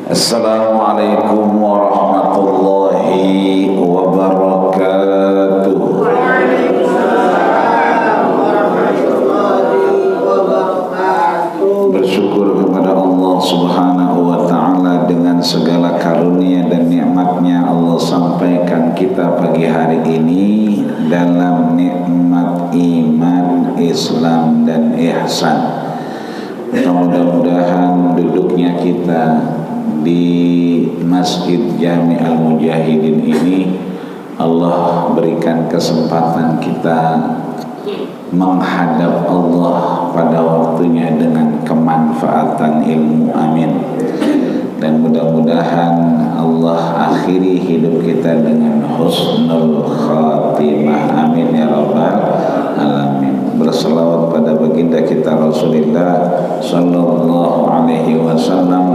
Assalamualaikum warahmatullahi wabarakatuh. Bersyukur kepada Allah Subhanahu wa ta'ala dengan segala karunia dan nikmatnya Allah sampaikan kita pagi hari ini dalam nikmat iman, Islam dan ihsan. Mudah-mudahan duduknya kita di Masjid Jami Al-Mujahidin ini Allah berikan kesempatan kita menghadap Allah pada waktunya dengan kemanfaatan ilmu, amin. Dan mudah-mudahan Allah akhiri hidup kita dengan husnul khatimah, amin ya rabbal alamin. Berselawat pada baginda kita Rasulullah sallallahu alaihi wasallam.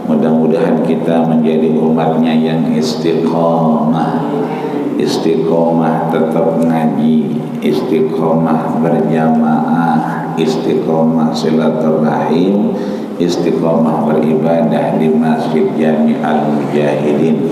Mudah-mudahan kita menjadi umatnya yang istiqomah tetap ngaji, istiqomah berjamaah, istiqomah silaturahim, istiqomah beribadah di Masjid Jami Al-Mujahidin.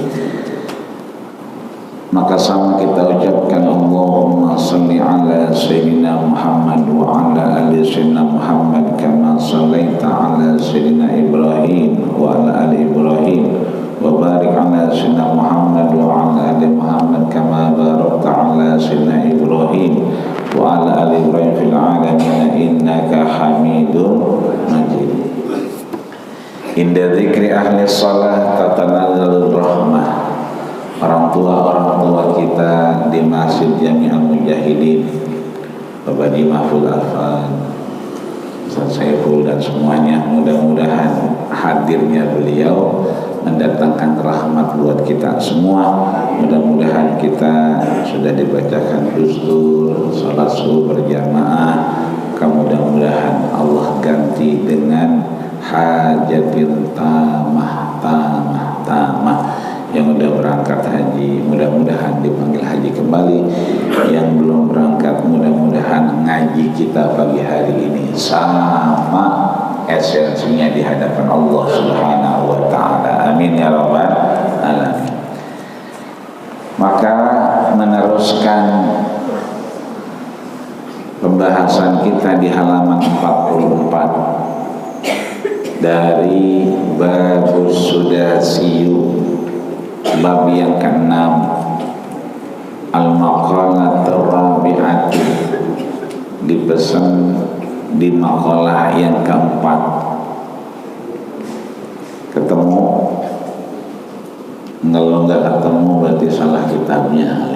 Maka sama kita ucapkan Allahumma salli ala Sayyidina Muhammad wa ala ali Sayyidina Muhammad kama sallaita ala Sayyidina Ibrahim wa ala ali Ibrahim wa barik ala Sayyidina Muhammad wa ala ali Muhammad kama barakta ala Sayyidina Ibrahim wa ala ali Ibrahim fil alamin innaka Hamidum Majid. Inda dzikri ahli shalah tatanazzalu rahmah. Orang tua kita di Masjid Jami Al-Mujahidin, Bapak Haji Mahfud Alfan, Ustaz Saiful dan semuanya, mudah-mudahan hadirnya beliau mendatangkan rahmat buat kita semua. Mudah-mudahan kita sudah dibacakan dustur salat subuh berjamaah. Mudah-mudahan Allah ganti dengan hajatin tamah yang udah berangkat haji, mudah-mudahan dipanggil haji kembali. Yang belum berangkat, mudah-mudahan ngaji kita pagi hari ini sama esensinya di hadapan Allah Subhanahu wa ta'ala, amin ya rabbal alamin. Maka meneruskan pembahasan kita di halaman 44 dari Babus Sudasiyu, bab yang ke-6, al-maqalah rabi'atu, dipesan di maqalah yang ke-4. Ketemu? Kalau nggak ketemu berarti salah kitabnya.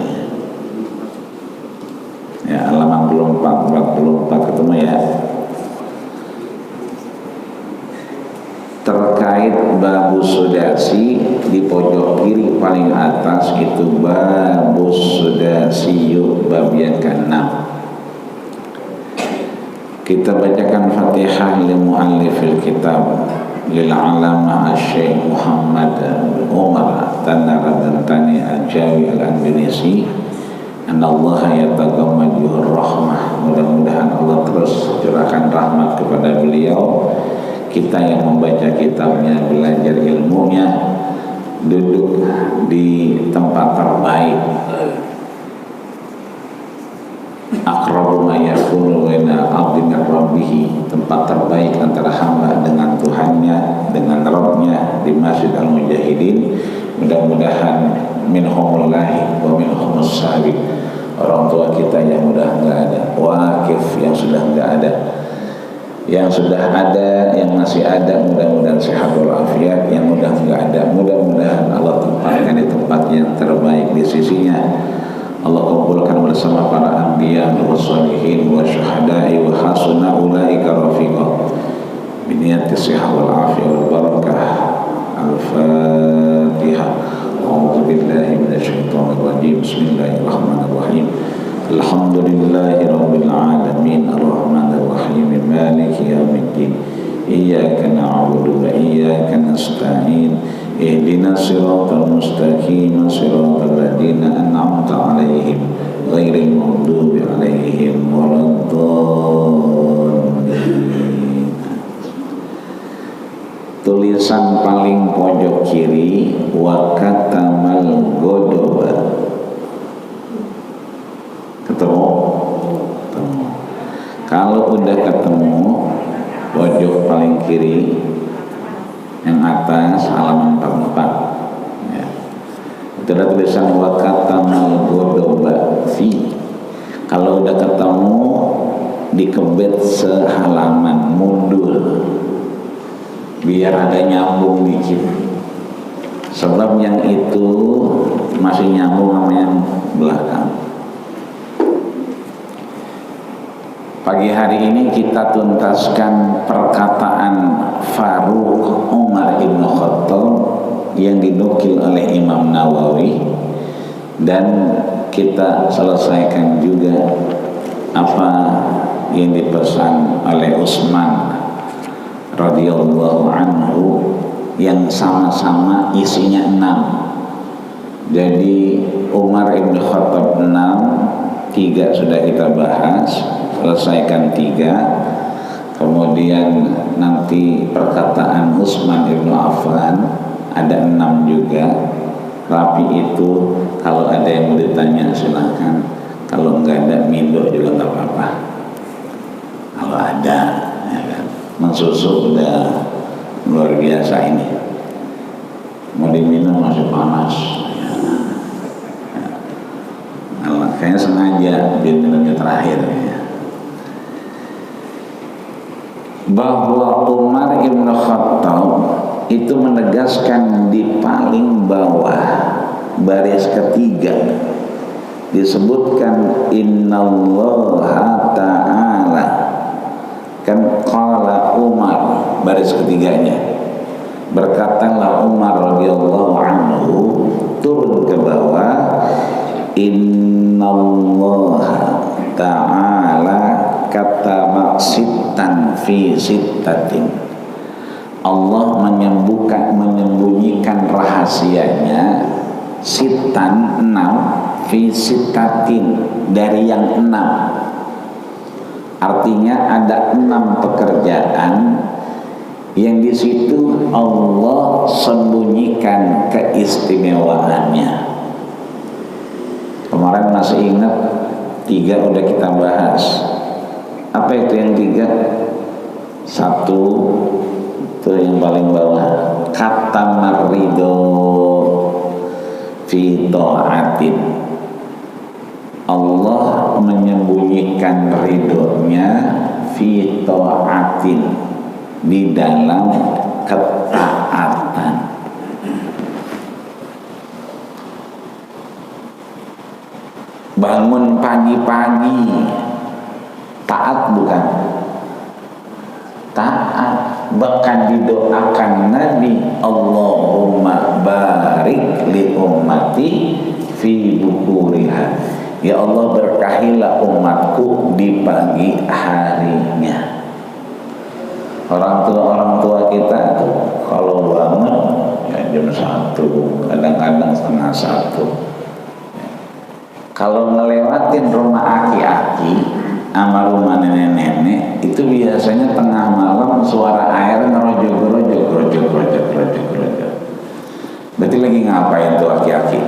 Ya, halaman 44 ketemu ya. Terkait babus sudasi di pojok kiri paling atas itu babus sudasi bab yang ke-6. Kita bacakan Fatihah li muallifil kitab lil alama Syekh Muhammad Umar Tanarabantani Al-Jawi Al-Andunisi. Anallaha yataghammaduhur rahmah. Mudah-mudahan Allah terus curahkan rahmat kepada beliau. Kita yang membaca kitabnya, belajar ilmunya, duduk di tempat terbaik, aqrabu ma yakunu ila 'abdin rabbih, tempat terbaik antara hamba dengan Tuhannya, dengan Rabbnya, di Masjid Al-Mujahidin. Mudah-mudahan minhumullahi wa minhumus sabiq. Orang tua kita yang udah enggak ada, wakif yang sudah enggak ada, yang sudah ada, yang masih ada, mudah-mudahan sehat walafiat. Yang mudah enggak ada, mudah-mudahan Allah tempatkan di tempat yang terbaik di sisinya. Allah kumpulkan bersama para anbiya wa sholihin wa syuhada'i wa hasuna ulaika rafiqa biniyati sihah wal afiyah wal barakah. Al-Fatihah. A'udzu billahi minasyaitonir rajim. Bismillahirrahmanirrahim. Alhamdulillahi rabbil alamin arrahmanir rahim maliki yaumiddin. Iyyaka na'budu wa iyyaka nasta'in. Ihdinas siratal mustaqim siratal ladzina an'amta 'alaihim ghairil maghdubi 'alaihim waladdallin. Tulisan paling pojok udah ketemu pojok paling kiri yang atas halaman 44 ya. Itu ada tulisan wa katamal godoba fi. Kalau udah ketemu dikebet sehalaman mundur biar ada nyambung dikit, sebab yang itu masih nyambung sama yang belakang. Pagi hari ini kita tuntaskan perkataan Faruq Umar ibn Khattab yang dinukil oleh Imam Nawawi, dan kita selesaikan juga apa yang dipesan oleh Utsman radhiyallahu anhu yang sama-sama isinya 6. Jadi Umar ibn Khattab 6, 3 sudah kita bahas, selesaikan 3. Kemudian nanti perkataan Utsman ibn Affan ada 6 juga. Rapi itu, kalau ada yang mau ditanya silakan, kalau enggak ada minum juga enggak apa-apa. Kalau ada ya kan. Mensusu udah luar biasa ini. Mau diminum masih panas ya. Kayaknya sengaja biar minumnya terakhir ya. Bahwa Umar ibn Khattab itu menegaskan di paling bawah baris ketiga disebutkan innallaha ta'ala, kan qala Umar baris ketiganya, berkatalah Umar radhiyallahu anhu, turun ke bawah, innallaha ta'ala kataba sittan fi sittatin. Allah menyembunyikan rahasianya sittan 6 fi sittatin dari yang 6. Artinya ada 6 pekerjaan yang di situ Allah sembunyikan keistimewaannya. Kemarin masih ingat 3 udah kita bahas. Apa itu yang 3? 1 itu yang paling bawah, kata marido fi ta'atin. Allah menyembunyikan ridhonya fi ta'atin, di dalam ketaatan. Bangun pagi-pagi taat bukan? Taat. Bahkan didoakan Nabi, Allahumma barik li ummati fi bukuriha. Ya Allah, berkahilah umatku di pagi harinya. Orang tua kita tuh kalau bangun ya jam 1, kadang-kadang setengah 1. Kalau ngelewatin rumah aki-aki sama rumah nenek-nenek itu biasanya tengah malam suara air ngerojok. Berarti lagi ngapain tuh aki-aki?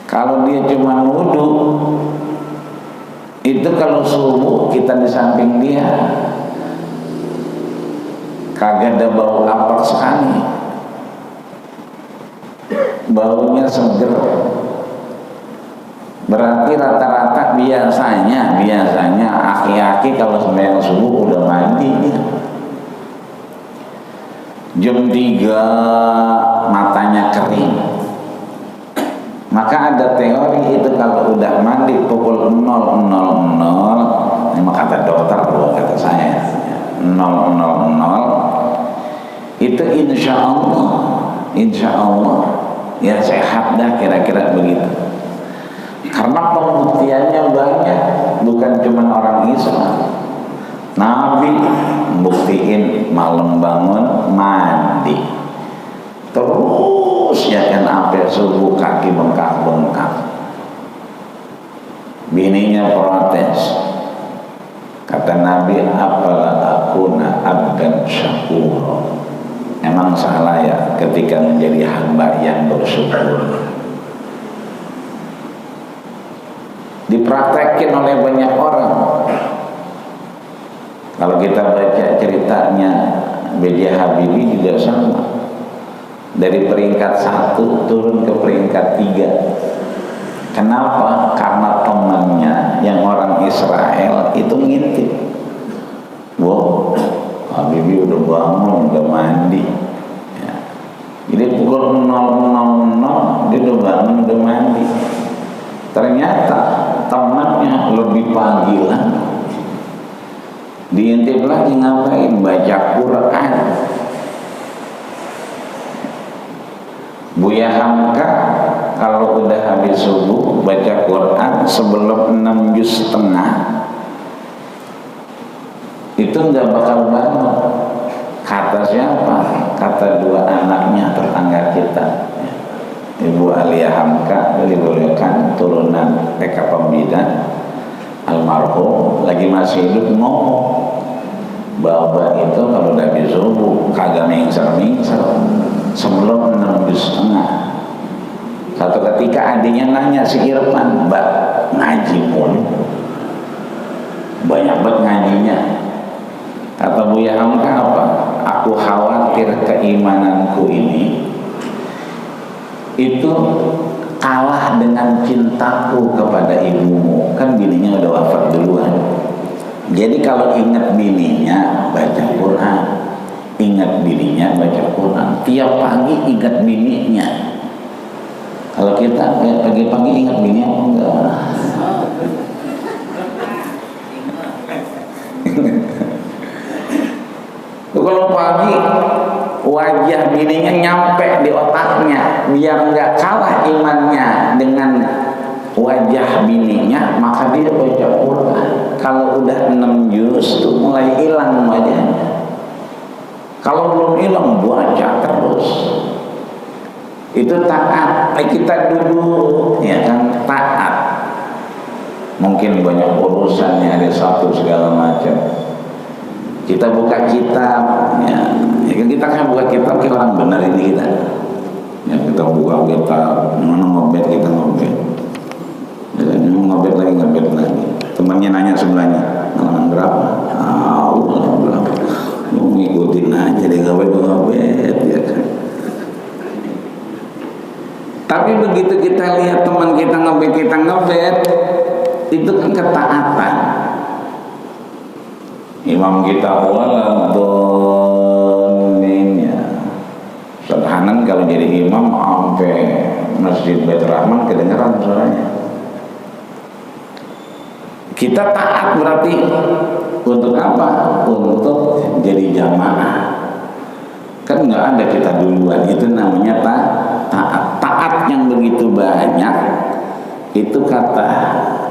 Kalau dia cuma wudhu, itu kalau subuh kita di samping dia kagak ada bau apek sekali, baunya seger. Berarti rata-rata biasanya aki-aki kalau sembahyang subuh udah mandi dia. Jam 3 matanya kering. Maka ada teori itu kalau udah mandi pukul 000, ini kata dokter bukan kata saya, 000 itu insya Allah ya sehat dah, kira-kira begitu. Karena pembuktiannya banyak, bukan cuma orang Islam. Nabi buktiin malam bangun mandi, terus ya kan sampai subuh kaki bengkak. Bininya protes, kata Nabi, apalah akuna abdan syakura. Emang salah ya ketika menjadi hamba yang bersyukur. Dipraktek diteriakin oleh banyak orang. Kalau kita baca ceritanya B.J. Habibie juga sama, dari peringkat 1 turun ke peringkat 3. Kenapa? Karena temannya yang orang Israel itu ngintip. Wow, Habibie udah bangun, udah mandi ya. Jadi pukul 0:00 dia udah bangun, udah mandi. Ternyata temannya lebih pagi lagi, diintip lagi, ngapain? Baca Quran. Buya Hamka kalau udah habis subuh baca Quran sebelum 6 juz setengah itu nggak bakal bangun. Kata siapa? Kata 2 anaknya tetangga kita, Ibu Alia Hamka, dibolehkan turunan TK Pembina almarhum, lagi masih hidup, ngomong bahwa itu kalau udah habis subuh kagak mingser-mingser sebelum 6 juz setengah. Satu ketika adiknya nanya, si Irfan, Mbak ngaji mulu, banyak banget ngajinya. Kata Buya Hamka apa? Aku khawatir keimananku ini itu kalah dengan cintaku kepada ibumu. Kan bininya udah wafat duluan. Jadi kalau ingat bininya baca Quran, ingat bininya baca Quran. Tiap pagi ingat bininya. Kalau kita pagi-pagi ingat bininya enggak. Kalau pagi wajah bininya nyampe di otaknya, biar nggak kalah imannya dengan wajah bininya, maka dia baca Quran. Kalau udah 6 juz tuh mulai hilang wajahnya. Kalau belum hilang baca terus. Itu taat. Kita dulu ya kan taat. Mungkin banyak urusannya, ada satu segala macam. Kita buka kitab, ya kita kan buka kitab, kita orang benar ini kita. Ya kita buka kitab, mana ngobet kita ngobet. Ya, ngobet lagi. Temannya nanya sebelahnya, halaman berapa? Berapa? Lu ngikutin aja deh, ngobet ya kan. Tapi begitu kita lihat teman kita ngebet, itu kan ketaatan. Imam kita waladhdallin ya. Sederhana kalau jadi imam sampai Masjid Baitur Rahman kedengaran suaranya. Kita taat berarti untuk apa? Untuk jadi jamaah. Kan nggak ada kita duluan, itu namanya taat. Taat yang begitu banyak, itu kata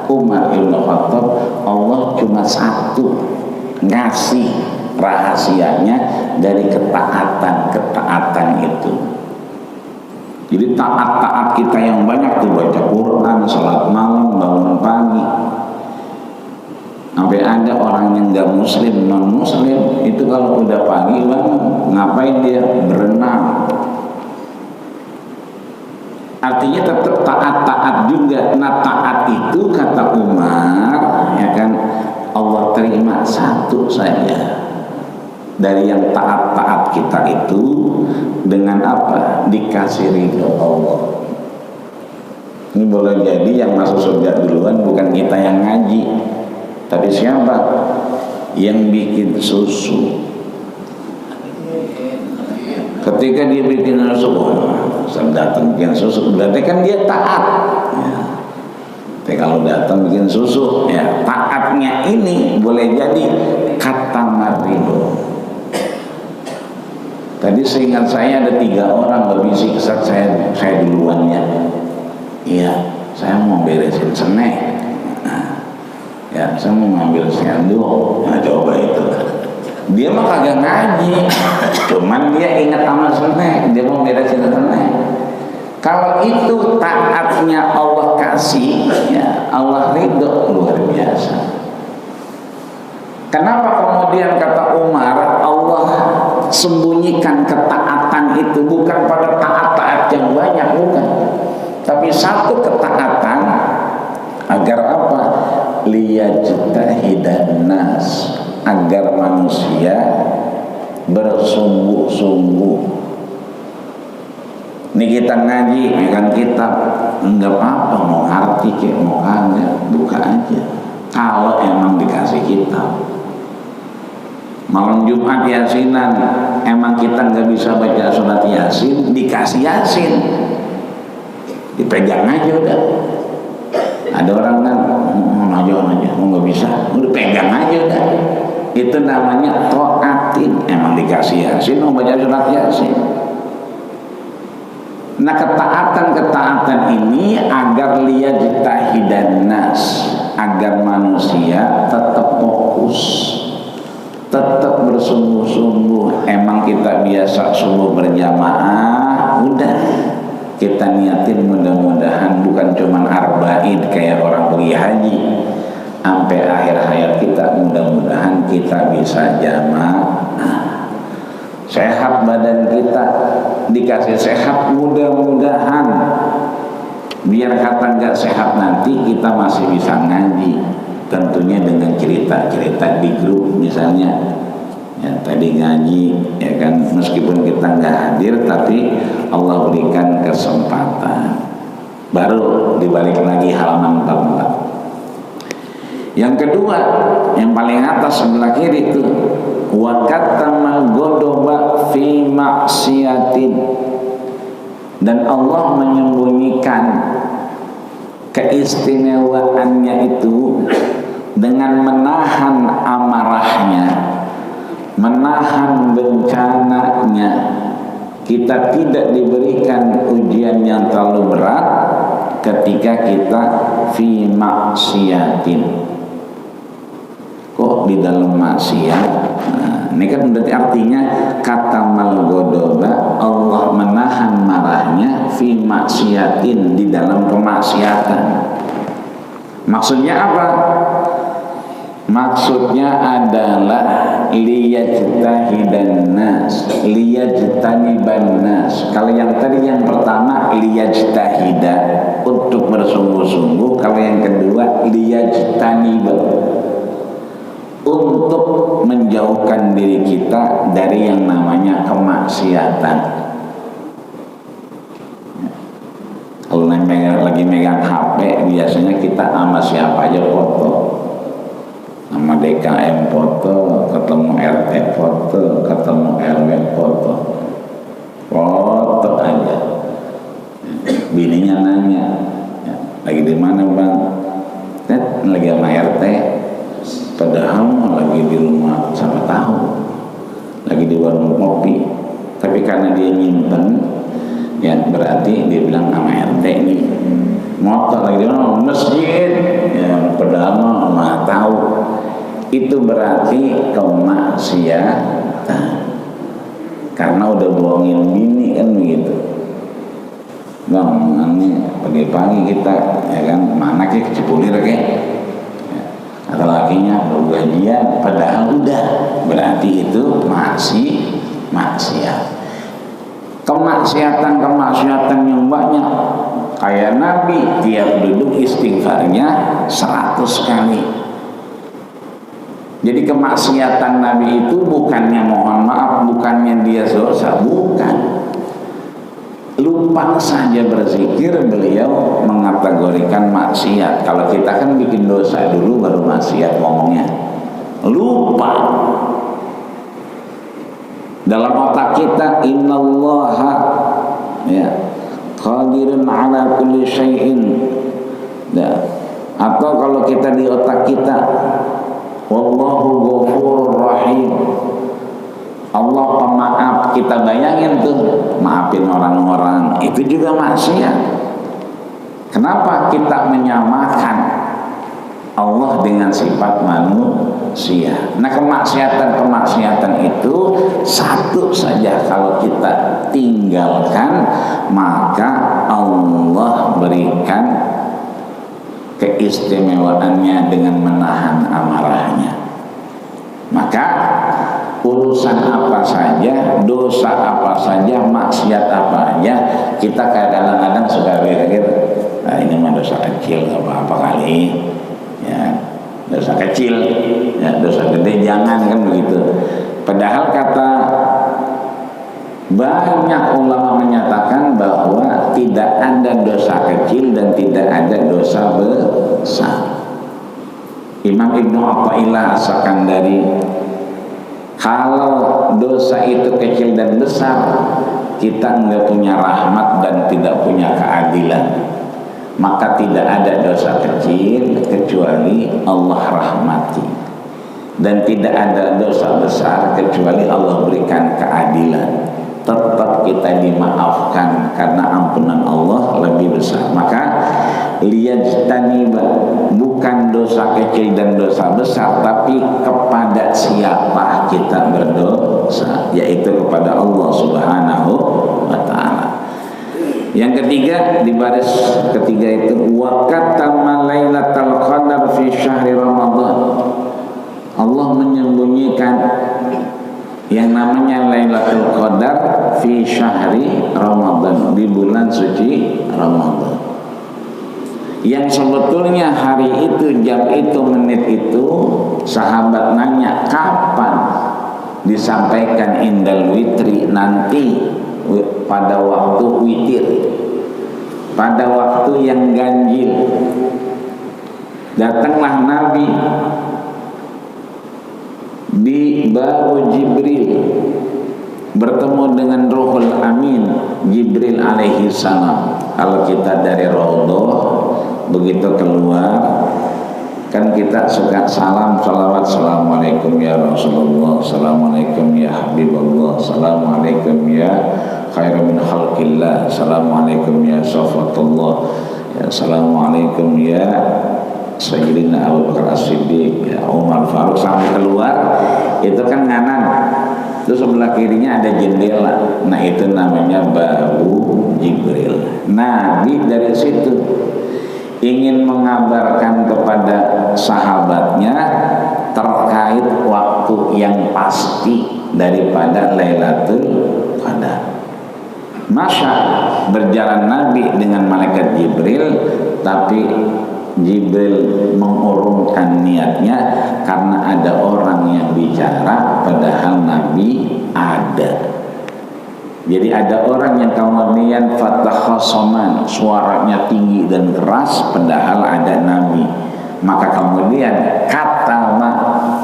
Umar Ibn Khattab, Allah cuma satu ngasih rahasianya dari ketaatan itu. Jadi taat kita yang banyak tuh, baca Quran, salat malam, bangun pagi. Sampai ada orang yang nggak muslim, non muslim, itu kalau udah pagi bangun, ngapain dia? Berenang. Artinya tetap taat juga. Nah taat itu kata Umar, ya kan, Allah terima satu saja dari yang taat kita itu, dengan apa? Dikasih ridho Allah. Ini boleh jadi yang masuk surga duluan bukan kita yang ngaji, tapi siapa? Yang bikin susu. Ketika dia bikin susu, datang bikin susu, berarti kan dia taat. Ya. Tapi kalau datang bikin susu, ya taatnya ini boleh jadi kata marido. Tadi seingat saya ada 3 orang berbisik, saya duluan ya. Iya, saya mau beresin snack. Nah, ya saya mau ngambil sendok. Nah coba itu. Dia mah kagak ngaji, cuman dia ingat sama snack, dia mau beresin snack. Kalau itu taatnya Allah kasih, ya Allah ridho, luar biasa. Kenapa kemudian kata Umar, Allah sembunyikan ketaatan itu bukan pada taat yang banyak, bukan, tapi satu ketaatan agar apa? liyajtahidan nas, agar manusia bersungguh-sungguh. Ini kita ngaji, kan kitab, enggak apa-apa mau ngerti kayak mau kagak, buka aja. Kalau emang dikasih kitab. Malam Jumat Yasinan, emang kita nggak bisa baca surat Yasin, dikasih Yasin, dipegang aja udah. Ada orang kan aja, nggak bisa, udah pegang aja udah. Itu namanya taatin. Emang dikasih Yasin, mau baca surat Yasin. Nah, ketaatan ini agar liyajtahidan nas, agar manusia tetap fokus, tetap bersungguh-sungguh. Emang kita biasa subuh berjamaah, udah kita niatin mudah-mudahan bukan cuman arba'in kayak orang pergi haji, sampai akhir hayat kita mudah-mudahan kita bisa jamaah. Sehat badan kita, dikasih sehat mudah-mudahan. Biar kata nggak sehat nanti kita masih bisa ngaji, tentunya dengan cerita-cerita di grup misalnya. Ya, tadi ngaji ya kan, meskipun kita nggak hadir tapi Allah berikan kesempatan. Baru dibalik lagi halaman 44. Yang kedua, yang paling atas sebelah kiri itu wa katamal godoba fi maksiatin, dan Allah menyembunyikan keistimewaannya itu dengan menahan amarahnya, menahan bencananya. Kita tidak diberikan ujian yang terlalu berat ketika kita fi maksiatin. Kok di dalam maksiat? Nah, ini kan berarti artinya kata malgodoba, Allah menahan marahnya fi maksiatin, di dalam kemaksiatan. Maksudnya apa? Maksudnya adalah liyajtahidan nas, liyajtaniban nas. Kalau yang tadi yang pertama liyajtahida, untuk bersungguh-sungguh. Kalau yang kedua liyajtaniban, untuk menjauhkan diri kita dari yang namanya kemaksiatan. Kalau lagi megang HP, biasanya kita sama siapa aja foto, sama DKM foto, ketemu RT foto, ketemu RW foto, foto aja. Bininya nanya, lagi di mana bang? Lagi sama RT. Padahal lagi di rumah sama tahu, lagi di warung kopi, tapi karena dia nyimpen, ya berarti dia bilang sama RT nih, motor lagi di mana? Masjid, ya padahal mah tahu. Itu berarti kemaksiatan, karena udah bohongin bini kan begitu. Bang, ini pagi-pagi kita, ya kan, mana ke Cipulir ke? Atau lakinya bergajian, padahal udah, berarti itu masih maksiat. Kemaksiatan yang banyak, kayak Nabi tiap duduk istighfarnya 100 kali. Jadi kemaksiatan Nabi itu bukannya mohon maaf, bukannya dia dosa, bukan. Lupa saja berzikir, beliau mengategorikan maksiat. Kalau kita kan bikin dosa dulu baru maksiat ngomongnya. Lupa. Dalam otak kita innallaha ya qadirun ala kulli syai'in. Ya. Atau kalau kita di otak kita wallahu ghafurur rahim, Allah pemaaf, kita bayangin tuh maafin orang-orang, itu juga maksiat. Kenapa kita menyamakan Allah dengan sifat manusia? Nah, kemaksiatan itu satu saja kalau kita tinggalkan, maka Allah berikan keistimewaannya dengan menahan amarahnya. Maka urusan apa saja, dosa apa saja, maksiat apa aja, kita kadang-kadang suka berpikir, nah ini mah dosa kecil, apa-apa kali, ya kecil, ya, dosa gede jangan, kan begitu. Padahal kata banyak ulama menyatakan bahwa tidak ada dosa kecil dan tidak ada dosa besar. Imam Ibnu Athaillah As-Sakandari, kalau dosa itu kecil dan besar, kita enggak punya rahmat dan tidak punya keadilan. Maka tidak ada dosa kecil kecuali Allah rahmati, dan tidak ada dosa besar kecuali Allah berikan keadilan. Tetap kita dimaafkan karena ampunan Allah lebih besar. Maka liyajtaniba, bukan dosa kecil dan dosa besar, tapi kepada siapa kita berdosa, yaitu kepada Allah Subhanahu wa ta'ala. Yang ketiga, di baris ketiga itu wa katama lailatul qadar fi syahri Ramadan. Allah menyembunyikan yang namanya Lailatul Qadar fi syahri Ramadan, di bulan suci Ramadan. Yang sebetulnya hari itu, jam itu, menit itu, sahabat nanya kapan disampaikan indal witri, nanti pada waktu witir, pada waktu yang ganjil. Datanglah Nabi di baru Jibril, bertemu dengan Ruhul Amin, Jibril alaihi salam. Kalau kita dari Raudhah begitu keluar, kan kita suka salam, salawat, assalamualaikum ya Rasulullah, assalamualaikum ya Habibullah, assalamualaikum ya khairu min khalqillah, assalamualaikum ya safatullah, ya assalamualaikum ya Sayyidina Abu Bakar As-Siddiq, ya Umar Faruq, sampai keluar. Itu kan nganan, terus sebelah kirinya ada jendela. Nah itu namanya babu Jibril. Nabi dari situ ingin mengabarkan kepada sahabatnya terkait waktu yang pasti daripada Lailatul Qadar. Masa berjalan Nabi dengan malaikat Jibril, tapi Jibril mengurungkan niatnya karena ada orang yang bicara padahal Nabi ada. Jadi ada orang yang kemudian fatakhasaman, suaranya tinggi dan keras padahal ada Nabi. Maka kemudian kata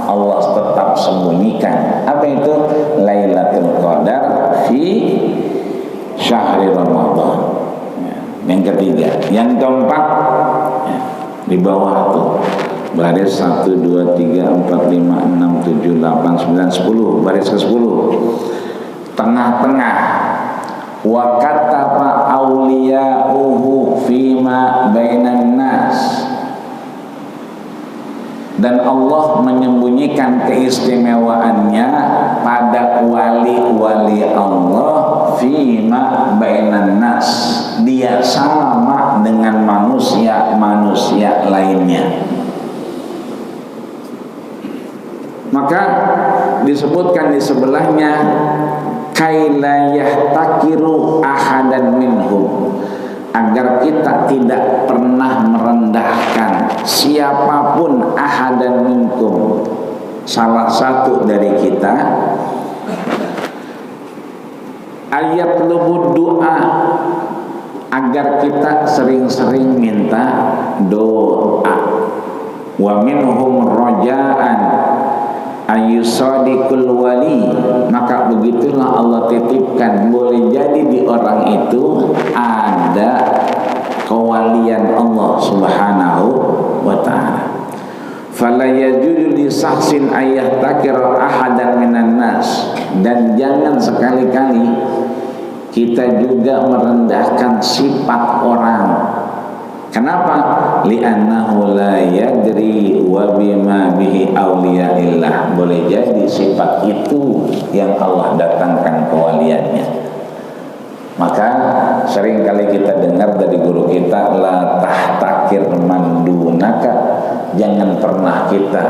Allah tetap sembunyikan. Apa itu? Lailatul Qadar fi syahri Ramadan. Yang ketiga, yang keempat, di bawah tuh baris 1, 2, 3, 4, 5, 6, 7, 8, 9, 10, baris ke 10, tengah-tengah. Wa kataba awliya'uhu fima bainan nas, dan Allah menyembunyikan keistimewaannya pada wali-wali Allah fima bainan nas, dia sama dengan manusia-manusia lainnya. Maka disebutkan di sebelahnya kaila yahtakiru ahadan minhum, agar kita tidak pernah merendahkan siapapun, ahadan minkum, salah satu dari kita. Ayat lubud doa, agar kita sering-sering minta doa. Wa minhum raja'an ayyusadikul wali, maka begitulah Allah titipkan, boleh jadi di orang itu ada kewalian Allah Subhanahu wa ta'ala. Fala yajudu li saksin ayyahtakira ahadan minan nas, dan jangan sekali-kali kita juga merendahkan sifat orang. Kenapa? Li'annahu la yadri wa bima bihi awliyaillah, boleh jadi sifat itu yang Allah datangkan kewaliannya. Maka seringkali kita dengar dari guru kita, la tahtakir mandunaka, jangan pernah kita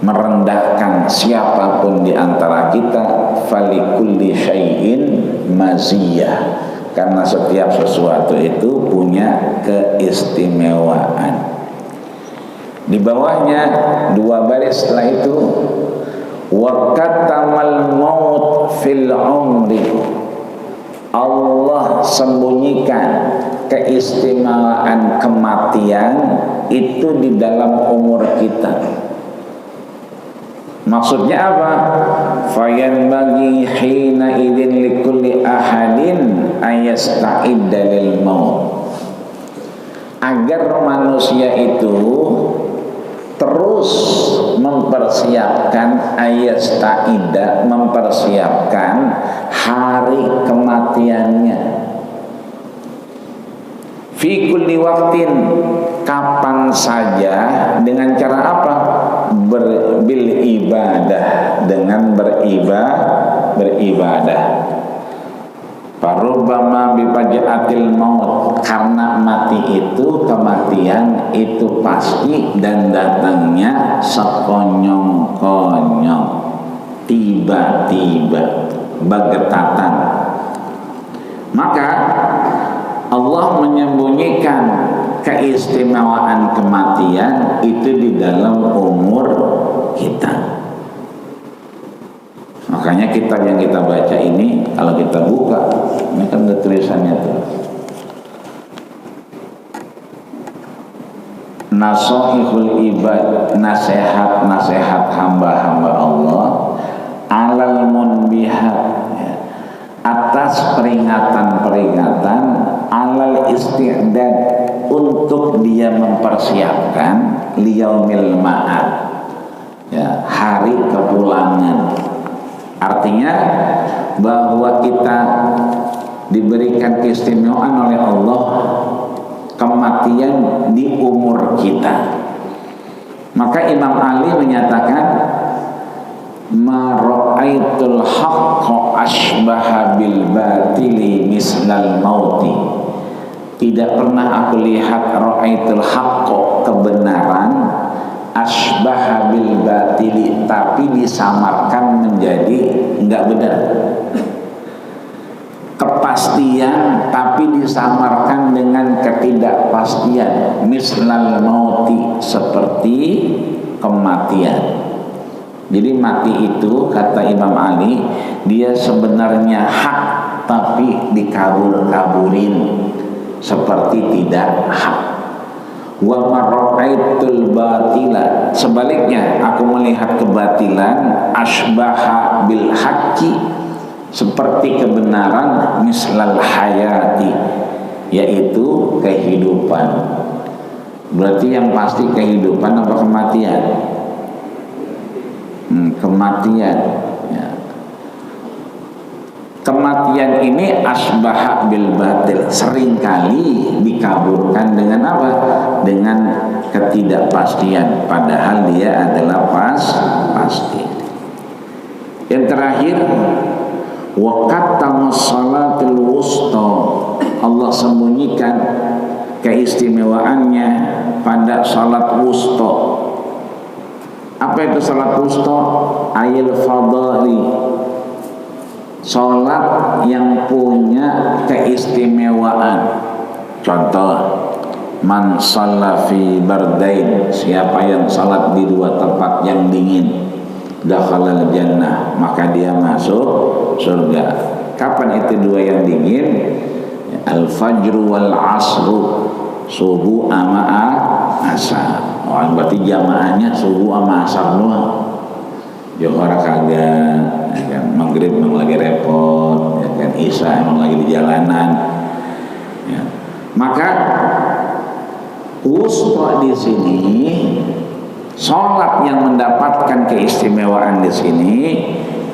merendahkan siapapun di antara kita. Falikulli syai'in maziyah, karena setiap sesuatu itu punya keistimewaan. Di bawahnya 2 baris setelah itu, wa katamal maut fil umri. Allah sembunyikan keistimewaan kematian itu di dalam umur kita. Maksudnya apa? Fayanbaghi hina idzin likulli ahadin ayasta'idda lil maut. Agar manusia itu terus mempersiapkan mempersiapkan hari kematiannya. Fi kulli waktin, kapan saja, dengan cara apa? Bil ibadah, dengan beribadah. Farubbama bifajaatil maut, karena kematian itu pasti dan datangnya sekonyong-konyong, tiba-tiba, bagetatan. Maka Allah menyembunyikan keistimewaan kematian itu di dalam umur kita. Makanya kitab yang kita baca ini, kalau kita buka, ini kan ada tulisannya tuh, Nasoihul ibad, nasihat hamba-hamba Allah, alal munbihat, atas peringatan-peringatan, alal isti'dad, untuk dia mempersiapkan liyaumil ma'ad, ya, hari kepulangan. Artinya bahwa kita diberikan keistimewaan oleh Allah kematian di umur kita. Maka Imam Ali menyatakan, ma ra'aitul haqqa asbaha bil batili mislal mauti. Tidak pernah aku lihat ra'aitul haqqa, kebenaran, asbaha bil batili, tapi disamarkan menjadi enggak benar. Kepastian tapi disamarkan dengan ketidakpastian, mislal mauti, seperti kematian. Jadi mati itu, kata Imam Ali, dia sebenarnya hak tapi dikabur-kaburin, seperti tidak hak. Wa marraitul batila, sebaliknya aku melihat kebatilan, asbaha bil haqqi, seperti kebenaran, mislal hayati, yaitu kehidupan. Berarti yang pasti kehidupan apa kematian? Kematian, ya. Kematian ini asbaha bil batil, seringkali dikaburkan dengan apa? Dengan ketidakpastian, padahal dia adalah pasti. Yang terakhir, wa qatamus salatul wusta, Allah sembunyikan keistimewaannya pada salat wusta. Apa itu salat wusta? Ayil fadhali, salat yang punya keistimewaan. Contoh, man shalla fi bardain, siapa yang salat di 2 tempat yang dingin, dakhalal jannah, maka dia masuk surga. Kapan itu 2 yang dingin? Al-fajru wal asru, subuh sama asar. Oh, berarti jamaahnya subuh sama asar doang. Johor kagak, ya kan? Maghrib memang lagi repot, ya kan? Isya emang lagi di jalanan, ya. Maka wusta di sini, sholat yang mendapatkan keistimewaan di sini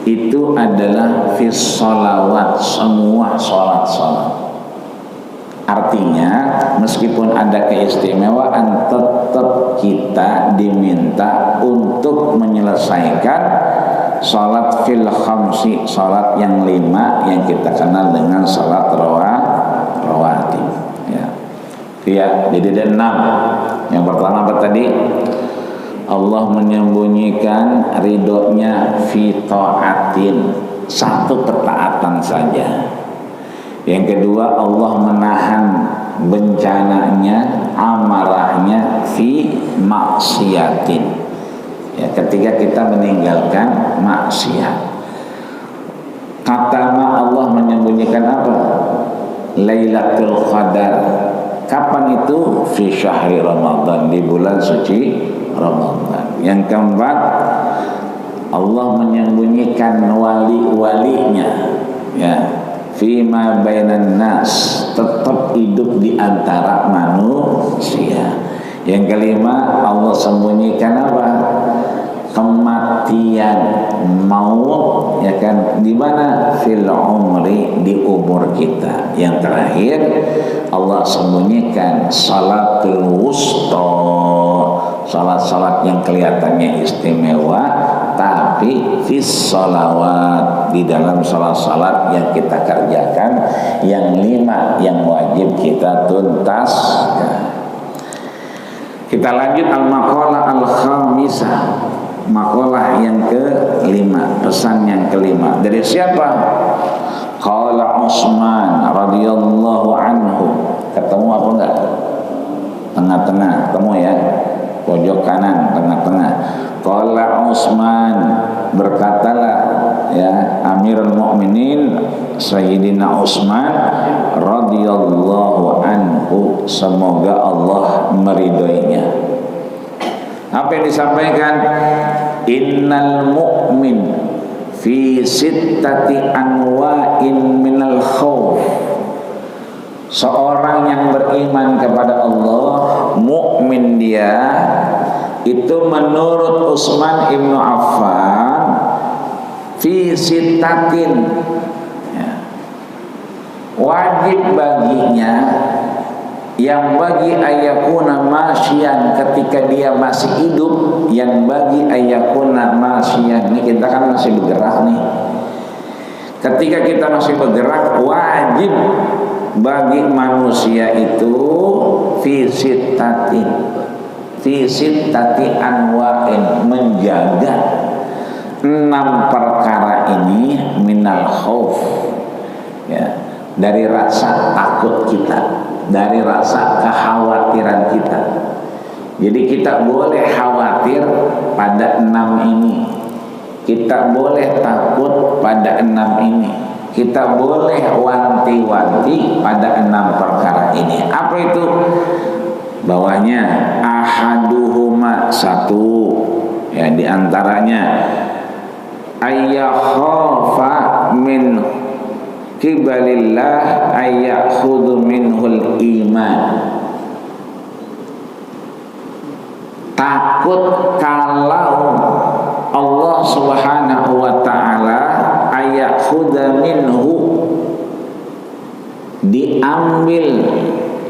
itu adalah fis sholawat, semua sholat. Artinya meskipun ada keistimewaan, tetap kita diminta untuk menyelesaikan sholat fil khamsi, sholat yang 5 yang kita kenal dengan sholat rawatib, ya. Jadi ada 6. Yang pertama apa tadi? Allah menyembunyikan ridhonya fi ta'atin, 1 ketaatan saja. Yang kedua, Allah menahan bencananya amarahnya fi maksiatin. Ya, ketika kita meninggalkan maksiat. Katama Allah menyembunyikan apa? Lailatul Qadar. Kapan itu? Fi syahri Ramadan, di bulan suci Ramadan. Yang keempat, Allah menyembunyikan wali-walinya, ya, fima bainan nas, tetap hidup di antara manusia. Yang kelima, Allah sembunyikan apa? Kematian, maut, ya kan, di mana? Fil umri, di umur kita. Yang terakhir, Allah sembunyikan salatul wusta, salat-salat yang kelihatannya istimewa, tapi fis salawat, di dalam salat-salat yang kita kerjakan, yang 5 yang wajib kita tuntaskan. Kita lanjut al-maqalah al-khamisah, maqalah yang ke-5, pesan yang ke-5. Dari siapa? Qala Utsman radhiyallahu anhu. Ketemu apa enggak? Tengah-tengah, ketemu ya. Pojok kanan, tengah-tengah. Qala Utsman, berkatalah ya Amirul Mukminin Sayyidina Utsman radhiyallahu anhu, semoga Allah meridhoinya. Apa yang disampaikan? Innal mu'min fi sittati anwa'in minal khawf. Seorang yang beriman kepada Allah, mukmin dia, itu menurut Utsman ibnu Affan fi sittatin, ya, wajib baginya, yang bagi ayakuna masyian ketika dia masih hidup, yang bagi ayakuna masyian, ini kita kan masih bergerak nih. Ketika kita masih bergerak, wajib bagi manusia itu fi sittati anwa'in, menjaga 6 perkara ini minal khauf, ya, dari rasa takut kita, dari rasa kekhawatiran kita. Jadi kita boleh khawatir pada 6 ini, kita boleh takut pada 6 ini, kita boleh wanti-wanti pada 6 perkara ini. Apa itu? Bawahnya ahaduhuma, 1, ya, diantaranya ayyakhafa min kibalillah ayyakhudhu minhul iman. Takut kalau Allah subhanahu wa ta'ala ayyakhudha minhu, diambil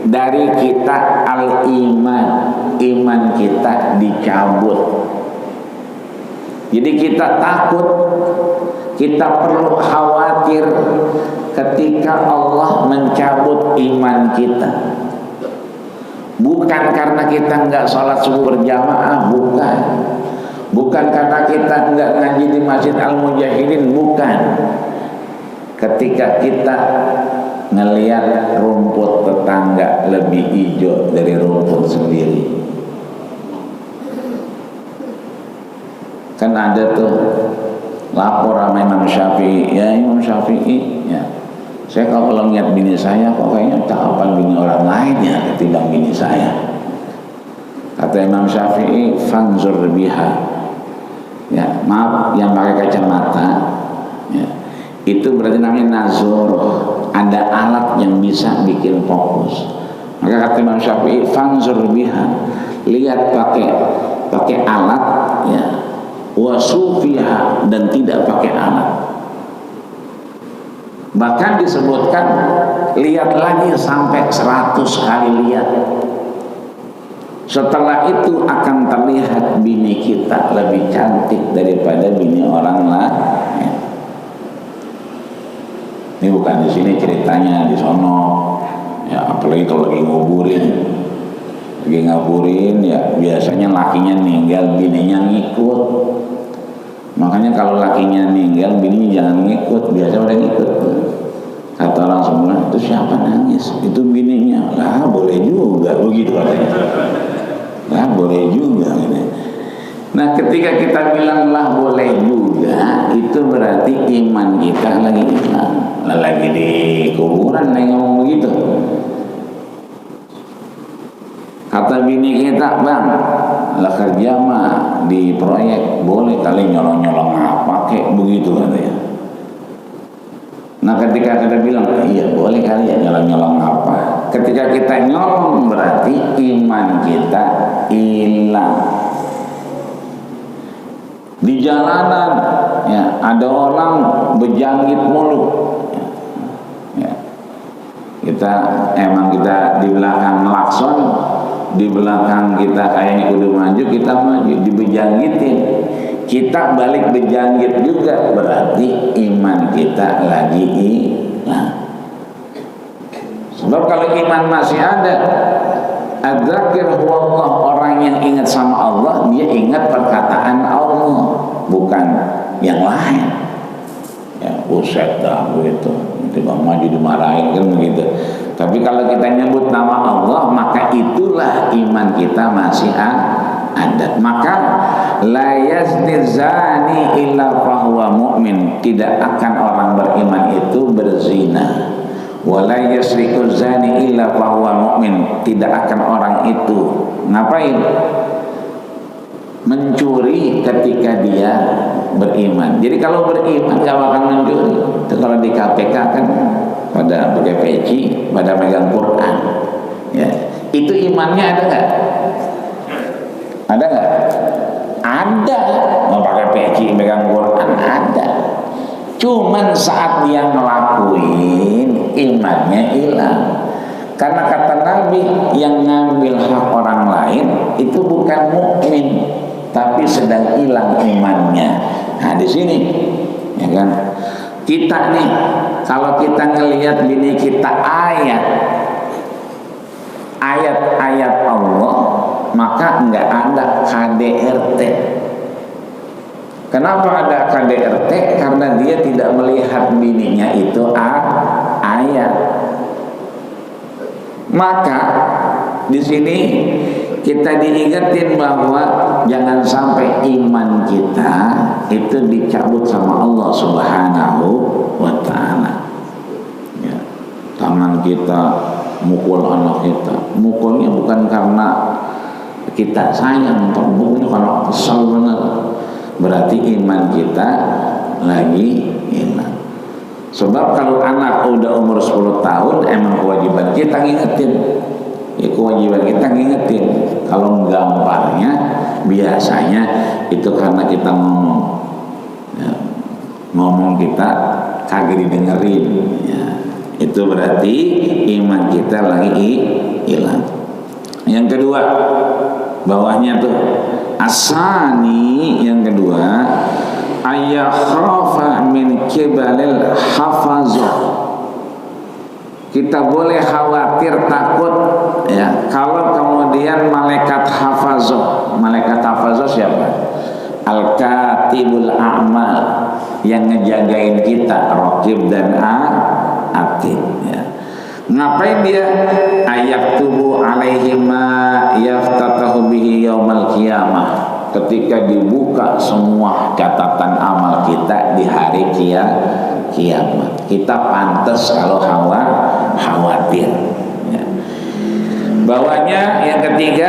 dari kita al-iman, iman kita dicabut. Jadi kita takut, kita perlu khawatir ketika Allah mencabut iman kita. Bukan karena kita enggak sholat subuh berjamaah, bukan. Bukan karena kita enggak ngaji di Masjid Al-Mujahidin, bukan. Ketika kita ngelihat rumput tetangga lebih hijau dari rumput sendiri. Kan ada tuh lapor sama Imam Syafi'i, ya Imam Syafi'i, ya, saya kalau lihat bini saya kok kayaknya cakapan bini orang lain ya ketimbang bini saya. Kata Imam Syafi'i, fanzur biha, ya, maaf yang pakai kacamata, ya, itu berarti namanya nazur, ada alat yang bisa bikin fokus. Maka kata Imam Syafi'i, fanzur biha, lihat pakai alat, ya, wasufiha, dan tidak pakai alat. Bahkan disebutkan lihat lagi sampai 100 kali lihat. Setelah itu akan terlihat bini kita lebih cantik daripada bini orang lain. Ini bukan di sini ceritanya, di sono. Ya, apalagi kalau lagi ngaburin, ya biasanya lakinya ninggal, bininya ngikut. Makanya kalau lakinya ninggal, bininya jangan ngikut, biasa udah ngikut. Kata orang semula, itu siapa nangis? Itu bininya. Lah boleh juga juga, begitu katanya. Nah, boleh juga ini. Nah, ketika kita bilang lah boleh juga, itu berarti iman kita lagi hilang. Lagi di kuburan lagi ngomong begitu. Kata bini kita, bang, lah kerja mah di proyek boleh kali nyolong-nyolong apa kayak begitu katanya. Nah, ketika kita bilang iya boleh kali ya nyolong-nyolong apa, ketika kita nyolong berarti iman kita hilang. Di jalanan ya ada orang berjangkit mulu ya. Kita di belakang melakson, di belakang kita kayaknya kudu maju, kita maju dibejanggitin, kita balik berjangkit juga, berarti iman kita lagi hilang. Sebab kalau iman masih ada, adzakir huwallah, orang yang ingat sama Allah, dia ingat perkataan Allah, bukan yang lain. Ya, buset dah begitu. Nanti bang maju dimarahin kan begitu. Tapi kalau kita nyebut nama Allah, maka itulah iman kita masih ada. Maka la yazni zani illa fahuwa mu'min, tidak akan orang beriman itu berzina. Wala yasriku zani illa fahuwa mu'min, tidak akan orang itu ngapain? Mencuri ketika dia beriman. Jadi kalau beriman gak akan mencuri. Itu kalau di KPK kan pada pakai peci, pada megang Quran ya. Itu imannya ada gak? Ada gak? Ada. Mau pakai peci megang Quran ada. Cuman saat dia ngelakuin, imannya hilang. Karena kata Nabi, yang ngambil hak orang lain itu bukan mukmin, tapi sedang hilang imannya. Nah di sini, ya kan? Kita nih, kalau kita ngelihat bini kita ayat-ayat Allah, maka enggak ada KDRT. Kenapa ada KDRT? Karena dia tidak melihat bininya itu ayat. Maka di sini kita diingetin bahwa jangan sampai iman kita itu dicabut sama Allah Subhanahu wa ta'ala. Ya. Tangan kita mukul anak kita, mukulnya bukan karena kita sayang, mukulnya karena kesal benar. Berarti iman kita lagi hilang. Sebab kalau anak udah umur 10 tahun, emang kewajiban kita ngingetin. Ya kewajiban kita ngingetin. Kalau gambarnya biasanya itu karena kita ngomong. Ya, ngomong kita kagak didengerin. Ya, itu berarti iman kita lagi hilang. Yang kedua, bawahnya tuh asani, yang kedua ayakhafa min kibalil hafazah. Kita boleh khawatir, takut ya kalau kemudian malaikat hafazah. Malaikat hafazah siapa? Al-katibul a'mal, yang ngejagain kita, raqib dan atid ya. Ngapain dia? Ayaktubu alaihi ma yaftatahu bihi yaumal qiyamah. Ketika dibuka semua catatan amal kita di hari kiamat, kita pantas kalau khawatir ya. Bawahnya yang ketiga,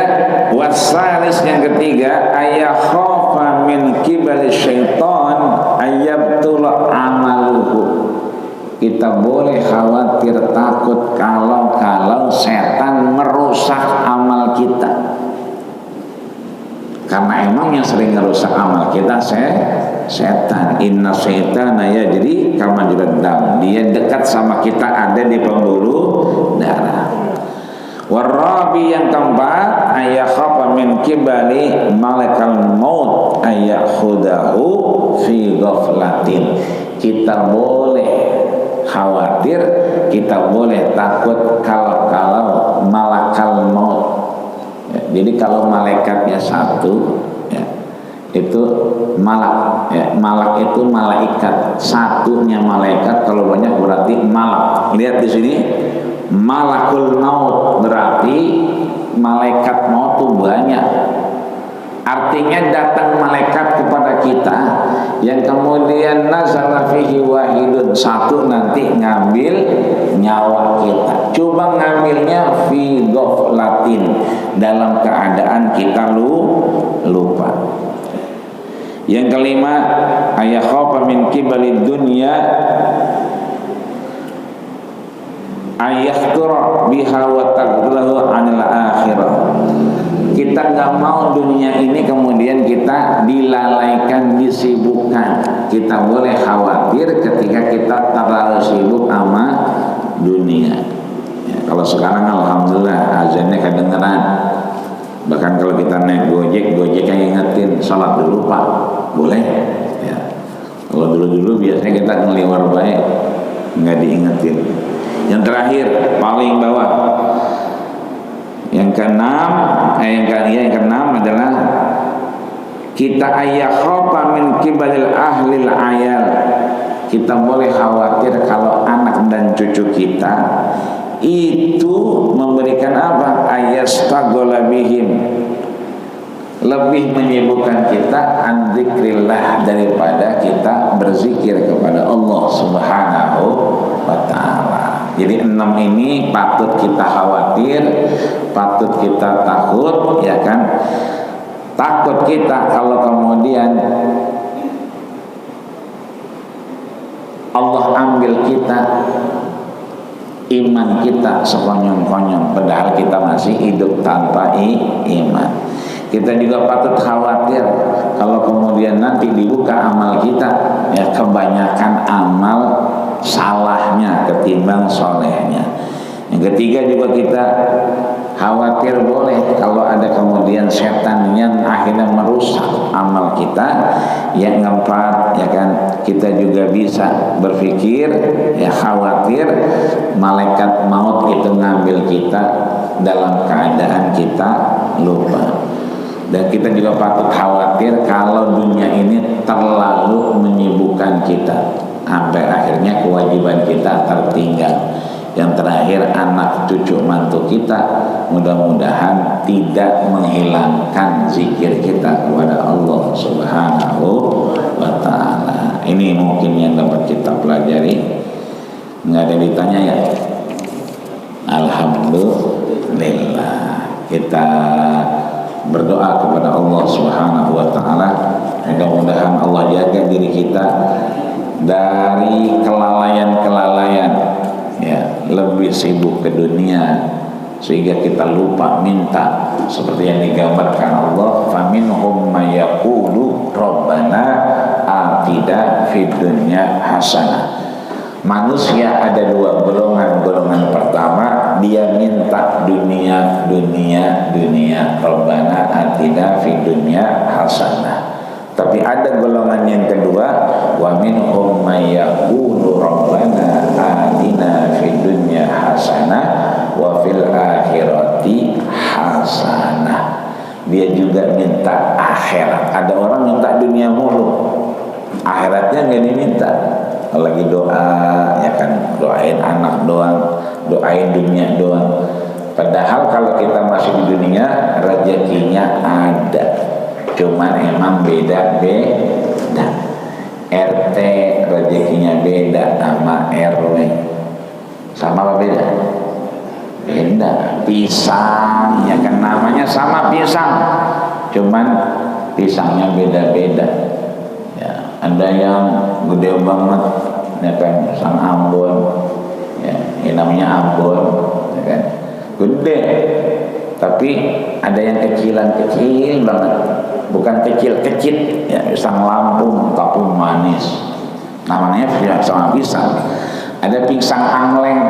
wasalis, yang ketiga ayakhafa min kibali syaitan ayyabtula amaluhu. Kita boleh khawatir, takut kalau setan merusak amal kita. Karena emang yang sering merusak amal kita setan. Inna syaitana yajri kama majrad dam. Dia dekat sama kita, ada di pembuluh darah. Warabi, yang keempat, ayakhafa min kibali malakal maut ayakhudahu fi ghaflatin. Kita boleh khawatir, kita boleh takut kalau malakal maut ya. Jadi kalau malaikatnya satu ya, itu malak ya. Malak itu malaikat, satunya malaikat, kalau banyak berarti malak. Lihat di sini malakul maut berarti malaikat maut tuh banyak. Artinya datang malaikat kepada kita yang kemudian nazala fihi wahidun, satu nanti ngambil nyawa kita. Coba ngambilnya fi ghaflatin, dalam keadaan kita lupa. Yang kelima, ayakhafa min kibalid dunya ayakhtura biha wa taglahu anil akhirah. Kita nggak mau dunia ini kemudian kita dilalaikan, disibukkan. Kita boleh khawatir ketika kita terlalu sibuk sama dunia. Ya, kalau sekarang alhamdulillah azannya kedengeran. Bahkan kalau kita naik gojeknya ingetin salat dulu Pak, boleh. Ya. Kalau dulu biasanya kita ngeliwar baik, nggak diingetin. Yang terakhir paling bawah, yang keenam adalah kita ayakhofa min kibalil ahlil ayal. Kita boleh khawatir kalau anak dan cucu kita itu memberikan apa? Ayastagola bihim, lebih menyibukkan kita an dzikrillah daripada kita berzikir kepada Allah Subhanahu wa ta'ala. Jadi 6 ini patut kita khawatir, patut kita takut, ya kan? Takut kita kalau kemudian Allah ambil kita, iman kita sekonyong-konyong, padahal kita masih hidup tanpa iman. Kita juga patut khawatir kalau kemudian nanti dibuka amal kita, ya kebanyakan amal salahnya ketimbang solehnya. Yang ketiga juga kita khawatir boleh kalau ada kemudian setan yang akhirnya merusak amal kita. Yang keempat, ya kan, kita juga bisa berpikir, ya khawatir malaikat maut itu ngambil kita dalam keadaan kita lupa. Dan kita juga patut khawatir kalau dunia ini terlalu menyibukkan kita sampai akhirnya kewajiban kita tertinggal. Yang terakhir, anak cucu mantu kita mudah-mudahan tidak menghilangkan zikir kita kepada Allah Subhanahu wa ta'ala. Ini mungkin yang dapat kita pelajari. Nggak ada ditanya ya? Alhamdulillah. Kita berdoa kepada Allah Subhanahu wa ta'ala, mudah-mudahan Allah jaga diri kita dari kelalaian-kelalaian, ya, lebih sibuk ke dunia sehingga kita lupa minta, seperti yang digambarkan Allah, faminhum may yaqulu rabbana atina fid dunya hasanah. Manusia ada dua golongan. Golongan pertama, dia minta dunia, rabbana atina fid dunya hasanah. Tapi ada golongan yang kedua, wa minhum may yaqulu rabbana atina fid dunya hasanah wa fil akhirati hasanah. Dia juga minta akhirat. Ada orang minta dunia mulu, akhiratnya nggak diminta. Kalau lagi doa, ya kan, doain anak doang, doain dunia doang. Padahal kalau kita masih di dunia, rezekinya ada. Cuman emang beda. RT rezekinya beda sama RW. Sama apa beda? Beda. Pisang, ya kan, namanya sama pisang, cuman pisangnya beda-beda. Ya, ada yang gede banget, ya kan, pisang Ambon, ya, ini namanya Ambon, ya kan, gede. Tapi ada yang kecil banget, bukan kecil, ya, pisang Lampung tapi manis, namanya pisang. Ada pisang angleng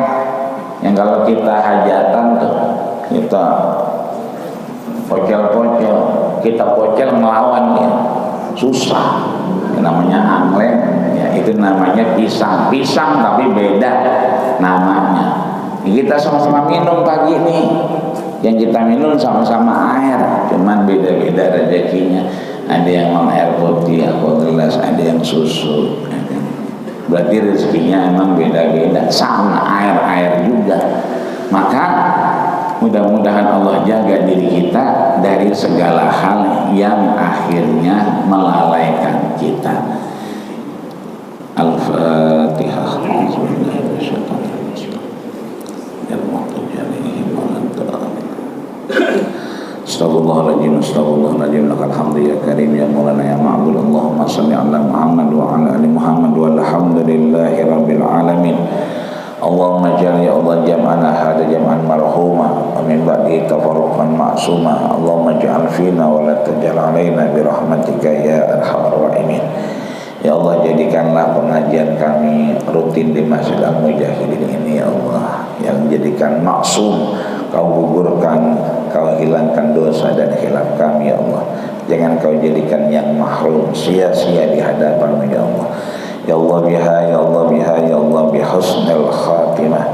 yang kalau kita hajatan tuh, kita pocel, kita pocel melawan dia, susah. Yang namanya angleng, ya, itu namanya pisang tapi beda namanya. Kita sama-sama minum pagi ini. Yang kita minum sama-sama air, cuman beda-beda rezekinya. Ada yang mau air putih, aqua gelas, ada yang susu. Berarti rezekinya emang beda-beda. Sama air juga. Maka Mudah-mudahan Allah jaga diri kita dari segala hal yang akhirnya melalaikan kita. Al-Fatihah. Astagfirullahaladzim, astagfirullahaladzim, lakal hamdu ya karim ya maulana ya ma'bud. Allahumma salli ala Muhammad wa ala ali Muhammad walhamdulillahi rabbil alamin. Allahumma ja'al ya Allah jam'ana hada jam'an marhuma wa min ba'di tafarruqan ma'suma. Allahumma ja'al fina wa la taj'al alaina bi rahmatika ya arhamar rahimin. Ya Allah, jadikanlah pengajian kami rutin di Masjid Al-Mujahidin ini ya Allah, yang jadikan maksum, kau gugurkan, kau hilangkan dosa dan khilaf kami ya Allah. Jangan kau jadikan yang mahrum sia-sia di hadapan-Mu ya Allah. Ya Allah biha, ya Allah biha, ya Allah bihusnil khatimah.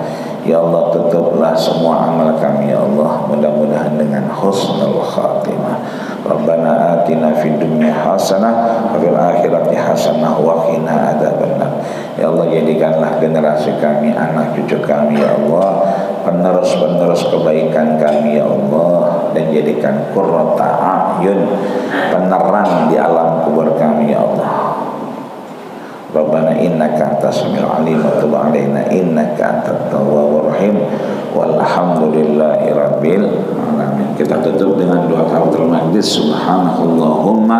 Ya Allah, tutuplah semua amal kami ya Allah, mudah-mudahan dengan husnul khatimah. Rabbana atina fid dunya hasanah wa fil akhirati hasanah wa qina adzabannar. Ya Allah, jadikanlah generasi kami, anak cucu kami ya Allah, penerus-penerus kebaikan kami ya Allah, dan jadikan qurrata a'yun, penerang di alam kubur kami ya Allah. Rabbana innaka antas samiul alim wa tub alaina innaka antat tawwabur rahim walhamdulillahi rabbil alamin. Kita tutup dengan doa kafaratul majlis. Subhanakallahumma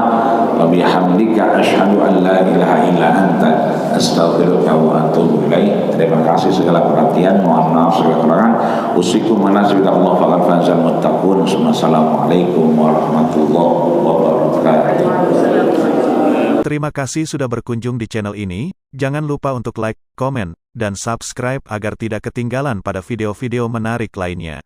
wa bihamdika asyhadu an la ilaha illa anta astaghfiruka wa atubu ilaik. Terima kasih segala perhatian, mohon maaf segala kekurangan. Usikum manasibika Allah faqad fazal muttaqun. Assalamualaikum warahmatullahi wabarakatuh. Terima kasih sudah berkunjung di channel ini. Jangan lupa untuk like, komen, dan subscribe agar tidak ketinggalan pada video-video menarik lainnya.